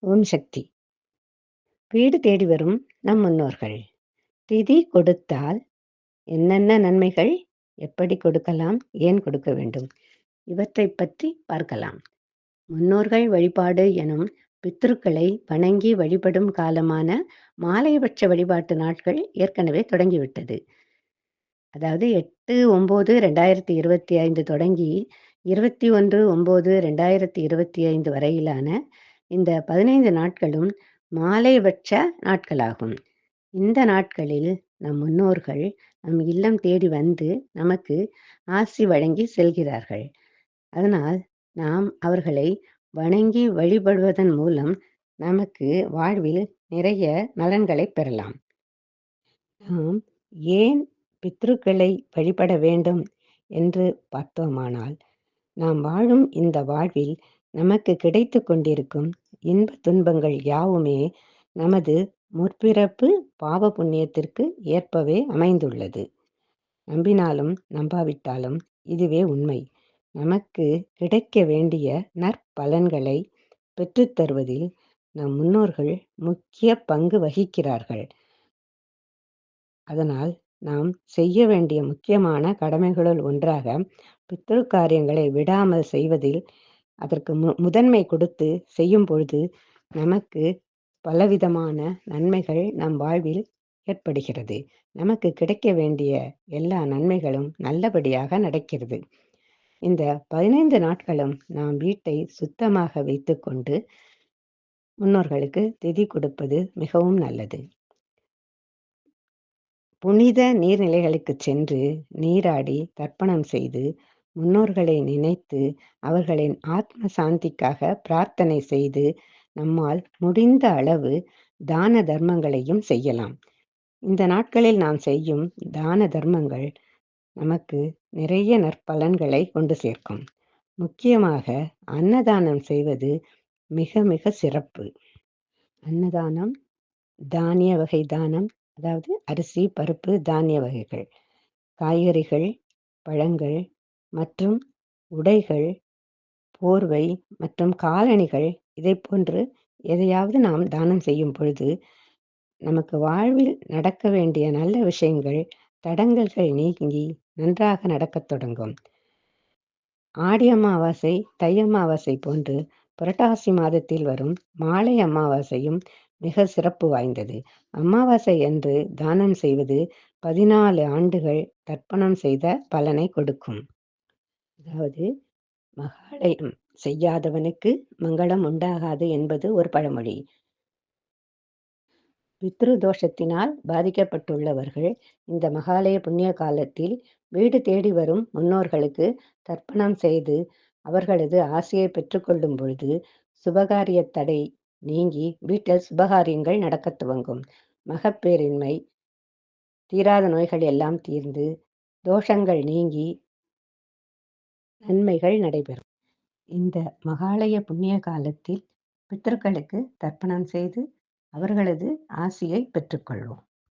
ஓம் சக்தி. வீடு தேடி வரும் நம் முன்னோர்கள். திதி கொடுத்தால் என்னென்ன நன்மைகள்? எப்படி கொடுக்கலாம்? ஏன் கொடுக்க வேண்டும்? இவற்றைப் பற்றி பார்க்கலாம். முன்னோர்கள் வழிபாடு எனும் பித்ருக்களை வணங்கி வழிபடும் காலமான மாலைபட்ச வழிபாட்டு நாட்கள் ஏற்கனவே தொடங்கிவிட்டது. அதாவது 8/9/2025 தொடங்கி 21/9/2025 வரையிலான இந்த 15 நாட்களும் மாலைபட்ச நாட்களாகும். இந்த நாட்களில் நம் முன்னோர்கள் நம் இல்லம் தேடி வந்து நமக்கு ஆசி வழங்கி செல்கிறார்கள். அதனால் நாம் அவர்களை வணங்கி வழிபடுவதன் மூலம் நமக்கு வாழ்வில் நிறைய நலன்களைப் பெறலாம். நாம் ஏன் பித்ருக்களை வழிபட வேண்டும் என்று பார்த்தோமானால், நாம் வாழும் இந்த வாழ்வில் நமக்கு கிடைத்துக் கொண்டிருக்கும் இன்ப துன்பங்கள் யாவுமே நமது முற்பிறப்பு பாவ புண்ணியத்திற்கு ஏற்பவே அமைந்துள்ளது. நம்பினாலும் நம்பாவிட்டாலும் இதுவே உண்மை. நமக்கு கிடைக்க வேண்டிய நற்பலன்களை பெற்றுத் தருவதில் நம் முன்னோர்கள் முக்கிய பங்கு வகிக்கிறார்கள். அதனால் நாம் செய்ய வேண்டிய முக்கியமான கடமைகளுள் ஒன்றாக பித்ரு காரியங்களை விடாமல் செய்வதில் அதற்கு முதன்மை கொடுத்து செய்யும் பொழுது நமக்கு பலவிதமான நன்மைகள் நம் வாழ்வில் ஏற்படுகிறது. நமக்கு கிடைக்க வேண்டிய எல்லா நன்மைகளும் நல்லபடியாக நடக்கிறது. இந்த 15 நாட்களும் நாம் வீட்டை சுத்தமாக வைத்துக்கொண்டு முன்னோர்களுக்கு திதி கொடுப்பது மிகவும் நல்லது. புனித நீர்நிலைகளுக்குச் சென்று நீராடி தர்ப்பணம் செய்து முன்னோர்களை நினைத்து அவர்களின் ஆத்ம சாந்திக்காக பிரார்த்தனை செய்து நம்மால் முடிந்த அளவு தான தர்மங்களையும் செய்யலாம். இந்த நாட்களில் நாம் செய்யும் தான தர்மங்கள் நமக்கு நிறைய நற்பலன்களை கொண்டு சேர்க்கும். முக்கியமாக அன்னதானம் செய்வது மிக மிக சிறப்பு. அன்னதானம் தானிய வகை தானம், அதாவது அரிசி, பருப்பு, தானிய வகைகள், காய்கறிகள், பழங்கள் மற்றும் உடைகள், போர்வை மற்றும் காலணிகள் இதை போன்று எதையாவது நாம் தானம் செய்யும் பொழுது நமக்கு வாழ்வில் நடக்க வேண்டிய நல்ல விஷயங்கள் தடங்கல்கள் நீங்கி நன்றாக நடக்கத் தொடங்கும். ஆடி அமாவாசை, தை அமாவாசை போன்று புரட்டாசி மாதத்தில் வரும் மாலை அமாவாசையும் மிக சிறப்பு வாய்ந்தது. அமாவாசை என்று தானம் செய்வது 14 ஆண்டுகள் தர்ப்பணம் செய்த பலனை கொடுக்கும். அதாவது மகாலயம் செய்யாதவனுக்கு மங்களம் உண்டாகாது என்பது ஒரு பழமொழி. பித்ரு தோஷத்தினால் பாதிக்கப்பட்டுள்ளவர்கள் இந்த மகாலய புண்ணிய காலத்தில் வீடு தேடி வரும் முன்னோர்களுக்கு தர்ப்பணம் செய்து அவர்களது ஆசியை பெற்றுக்கொள்ளும் பொழுது சுபகாரிய தடை நீங்கி வீட்டில் சுபகாரியங்கள் நடக்கத் துவங்கும். மகப்பேரின்மை, தீராத நோய்கள் எல்லாம் தீர்ந்து தோஷங்கள் நீங்கி நன்மைகள் நடைபெறும். இந்த மகாலய புண்ணிய காலத்தில் பித்ருக்களுக்கு தர்ப்பணம் செய்து அவர்களது ஆசியை பெற்றுக்கொள்வோம்.